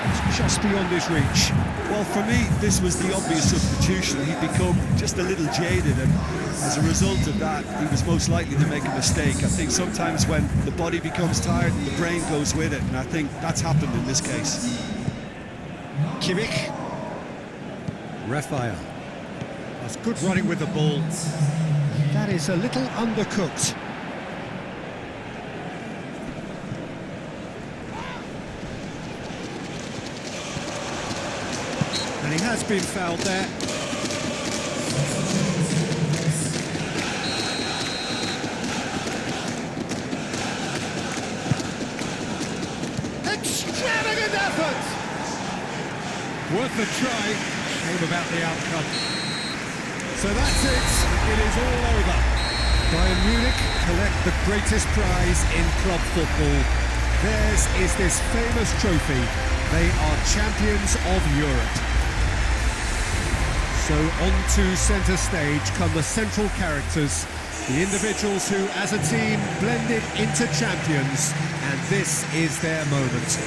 It's just beyond his reach. Well, for me, this was the obvious substitution. He'd become just a little jaded, and as a result of that, he was most likely to make a mistake. I think sometimes when the body becomes tired, the brain goes with it, and I think that's happened in this case. Kimmich. Raphael. That's good running with the ball. That is a little undercooked. And he has been fouled there. Extravagant effort! Worth a try. Shame about the outcome. So that's it. It is all over. Bayern Munich collect the greatest prize in club football. Theirs is this famous trophy. They are champions of Europe. So on to centre stage come the central characters, the individuals who, as a team, blended into champions, and this is their moment.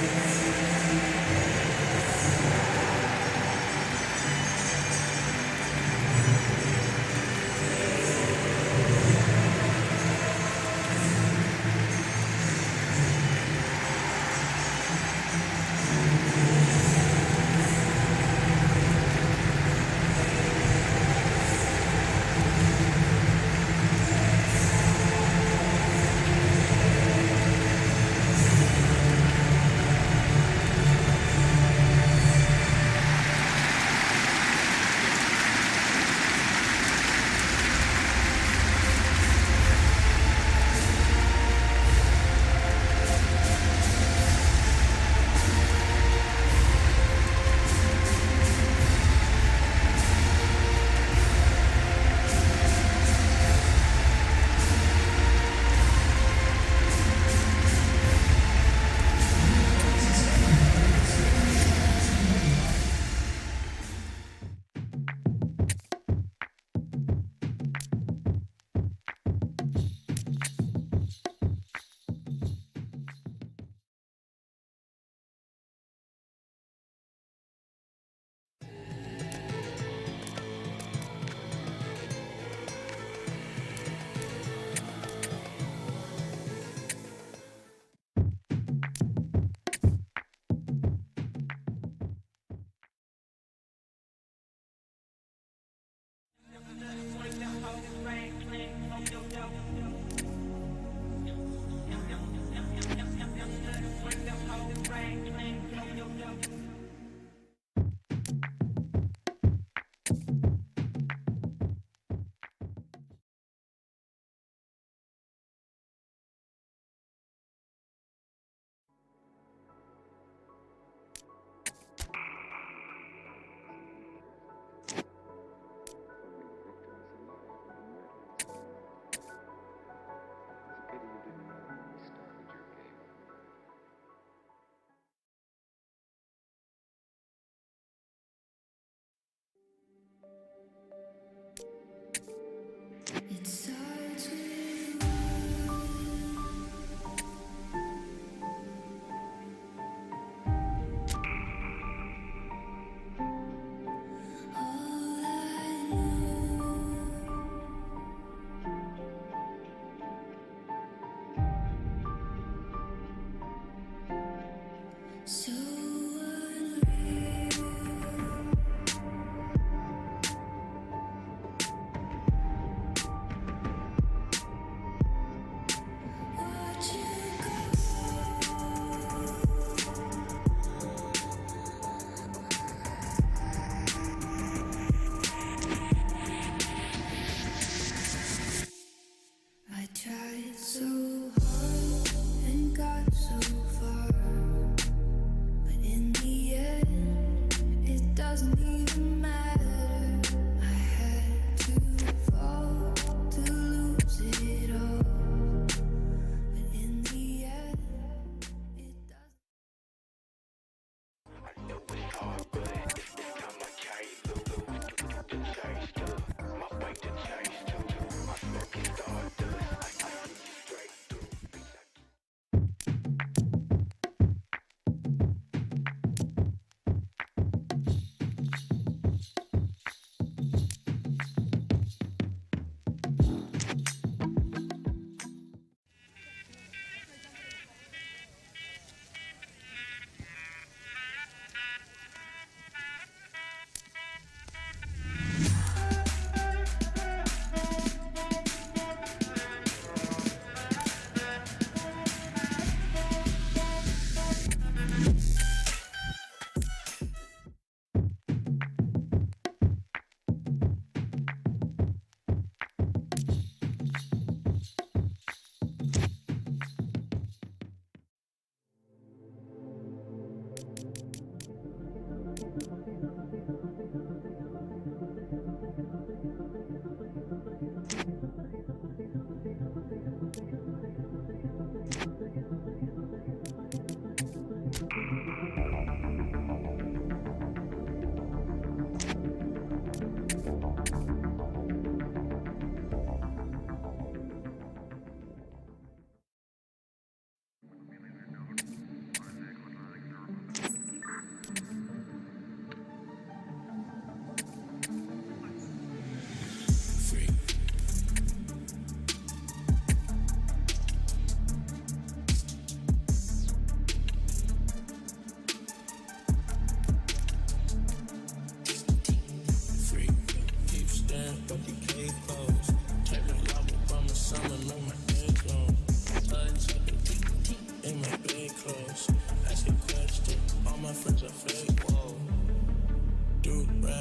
My fight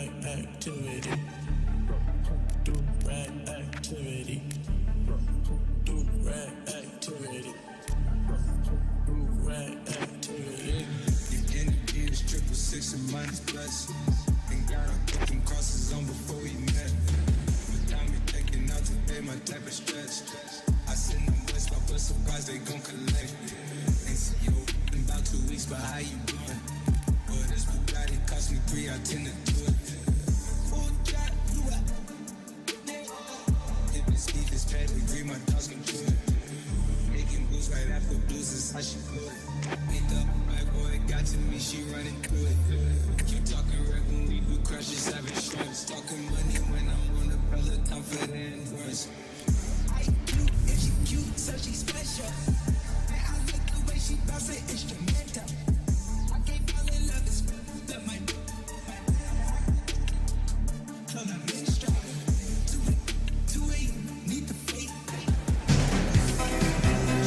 rag activity. Do rag activity. Do rag activity. Do rag activity. The energy is 666 and minus plus. And gotta put them crosses on before we met. Without me taking out today, my type of stretch. I send them west, but surprised they gon' collect. Ain't see you in about 2 weeks, but how you doing? Well, this Bugatti cost me 3, I tend to do it. If it's Steve, it's pedigree, my dogs can do it. Making boots right after blues is how she do it. Ain't up, my boy got to me, she running through it. You talking rap when we do crushes, savage shrimps. Talking money when I'm on the Peloton for the endurance. I cute, and she cute, so she special. And I like the way she bounce it instrumental. I can't fall in love, it's that my club I'm in struggle. Need the faith.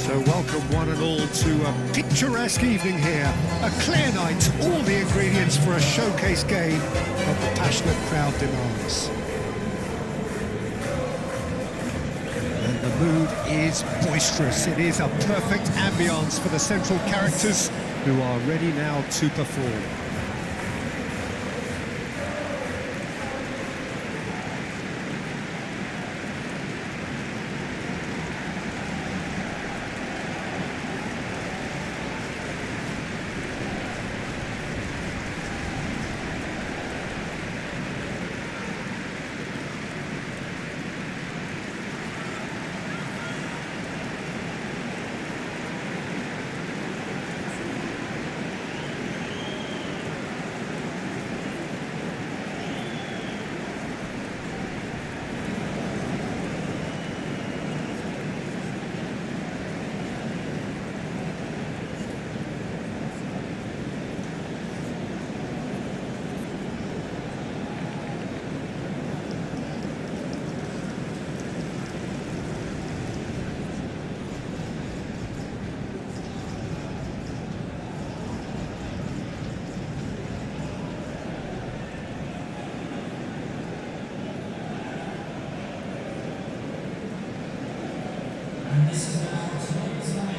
So welcome one and all to a picturesque evening here. A clear night, all the ingredients for a showcase game that the passionate crowd demands. And the mood is boisterous. It is a perfect ambience for the central characters who are ready now to perform.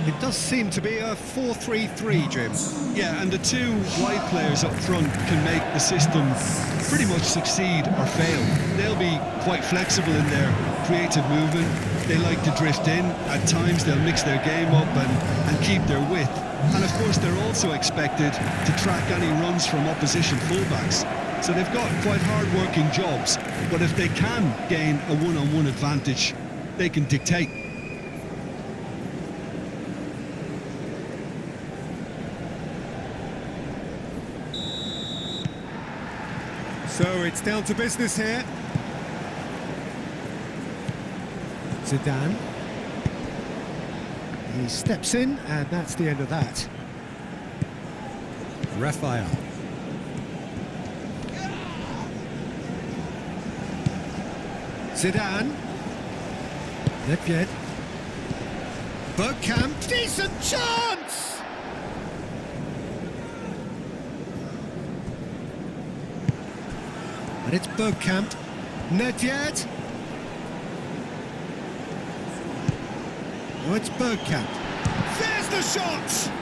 It does seem to be a 4-3-3, Jim. Yeah, and the two wide players up front can make the system pretty much succeed or fail. They'll be quite flexible in their creative movement. They like to drift in. At times they'll mix their game up and keep their width. And of course they're also expected to track any runs from opposition fullbacks. So they've got quite hard-working jobs, but if they can gain a one-on-one advantage, they can dictate. So it's down to business here. Zidane. He steps in, and that's the end of that. Raphael. Zidane. Nedved. Bergkamp. Decent chance! And it's Bergkamp. Nedved. Oh, it's Bergkamp. There's the shot!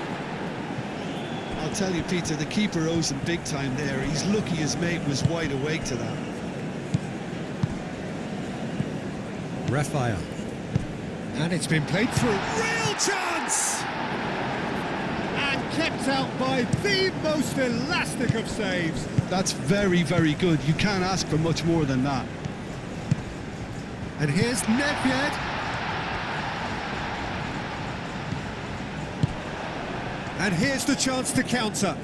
I'll tell you, Peter, the keeper owes him big time there. He's lucky his mate was wide awake to that. Raphael. And it's been played through. Real chance! And kept out by the most elastic of saves. That's very, very good. You can't ask for much more than that. And here's Nedved. And here's the chance to counter.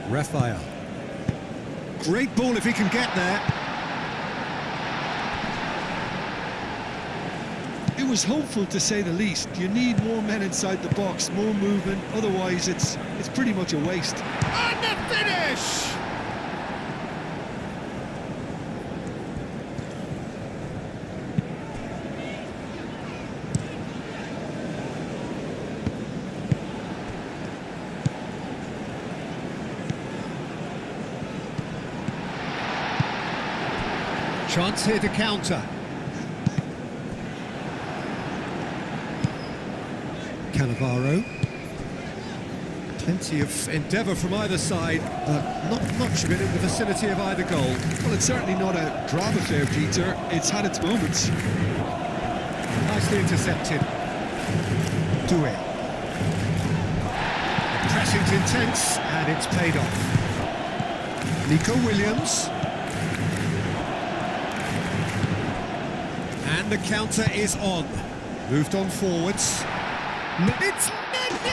Raphael. Great ball if he can get there. It was hopeful, to say the least. You need more men inside the box, more movement. Otherwise, it's pretty much a waste. And the finish! Chance here to counter. Cannavaro. Plenty of endeavour from either side, but not much of it in the vicinity of either goal. Well, it's certainly not a drab affair, Peter. It's had its moments. Nicely intercepted. Doué. The pressing's intense, and it's paid off. Nico Williams. And the counter is on. Moved on forwards. It's Nedved!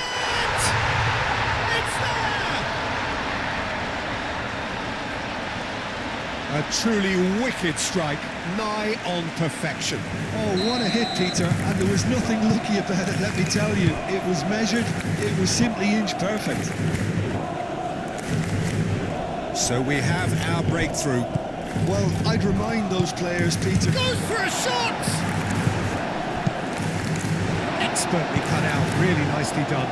It's there! A truly wicked strike, nigh on perfection. Oh, what a hit, Peter. And there was nothing lucky about it, let me tell you. It was measured, it was simply inch perfect. So we have our breakthrough. Well, I'd remind those players, Peter. Goes for a shot! Expertly cut out, really nicely done.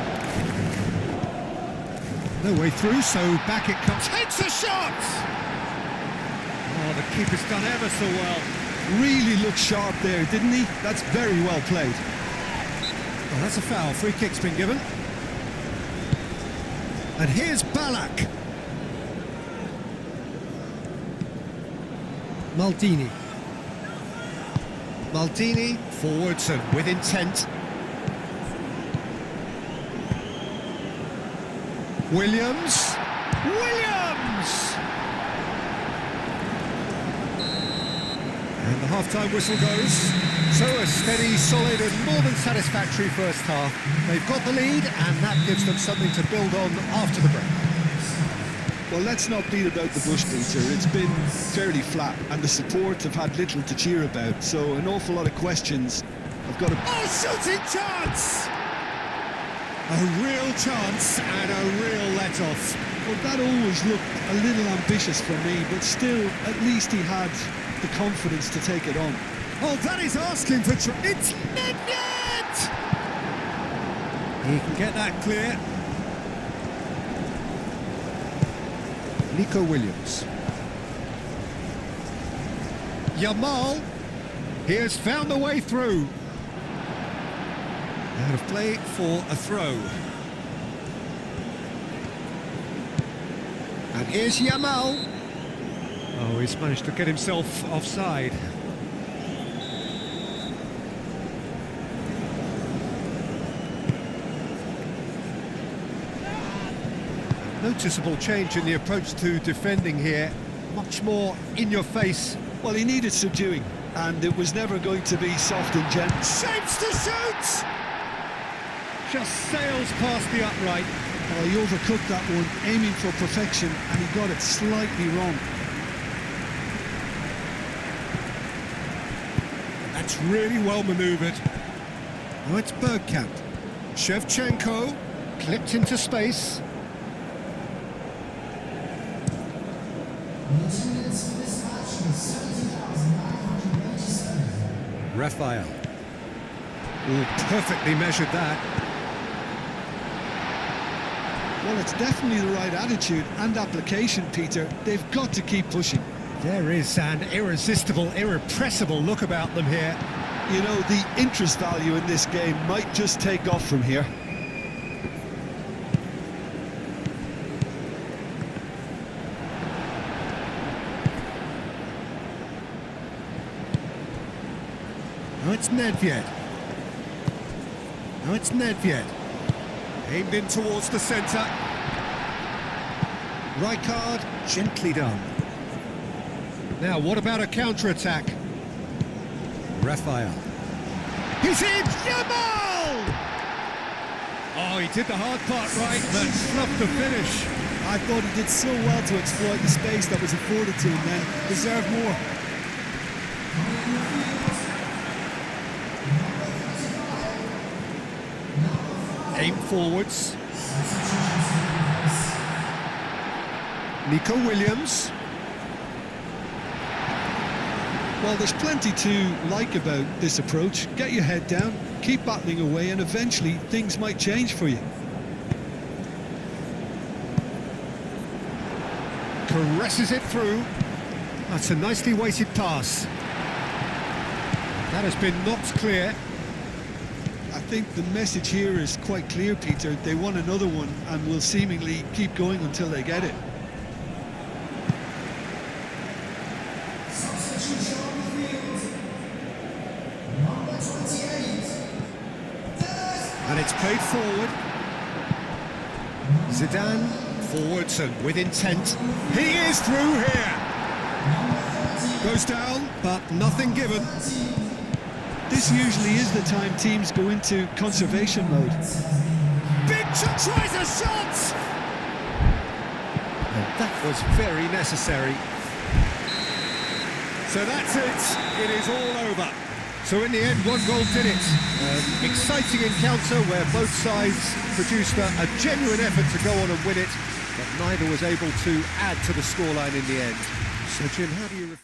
No way through, so back it comes. Takes a shot! Oh, the keeper's done ever so well. Really looked sharp there, didn't he? That's very well played. Oh, that's a foul. Free kick's been given. And here's Ballack. Maldini. Maldini forwards and with intent. Williams. Williams! And the half-time whistle goes. So a steady, solid and more than satisfactory first half. They've got the lead and that gives them something to build on after the break. Well, let's not beat about the bush, Peter. It's been fairly flat and the support have had little to cheer about, so an awful lot of questions have got to... Oh, shooting chance! A real chance and a real let-off. Well, that always looked a little ambitious for me, but still, at least he had the confidence to take it on. Oh, that is asking for... It's Nedved! He can get that clear. Nico Williams. Yamal. He has found the way through. Out of play for a throw. And here's Yamal. Oh, he's managed to get himself offside. Noticeable change in the approach to defending here. Much more in your face. Well, he needed subduing, and it was never going to be soft and gentle. Shapes to shoot! Just sails past the upright. Oh, he overcooked that one, aiming for perfection, and he got it slightly wrong. That's really well manoeuvred. Oh, it's Bergkamp. Shevchenko clipped into space. Raphael. Oh, perfectly measured that. Well, it's definitely the right attitude and application, Peter. They've got to keep pushing. There is an irresistible, irrepressible look about them here. You know, the interest value in this game might just take off from here. Oh, it's Nedved. Oh, it's Nedved. Aimed in towards the centre. Rijkaard, gently done. Now, what about a counter-attack? Raphael. He's in! Yamal! Oh, he did the hard part right, but snuffed the finish. I thought he did so well to exploit the space that was afforded to him then. Deserved more. Aim forwards. Nico Williams. Well, there's plenty to like about this approach. Get your head down, keep battling away, and eventually things might change for you. Caresses it through. That's a nicely weighted pass. That has been knocked clear. I think the message here is quite clear, Peter. They want another one and will seemingly keep going until they get it. And it's played forward. Zidane forwards and with intent. He is through here. Goes down, but nothing given. This usually is the time teams go into conservation mode. Big tries a shot! And that was very necessary. So that's it. It is all over. So in the end, one goal did it. An exciting encounter where both sides produced a genuine effort to go on and win it, but neither was able to add to the scoreline in the end. So Jim, how do you...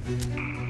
Thank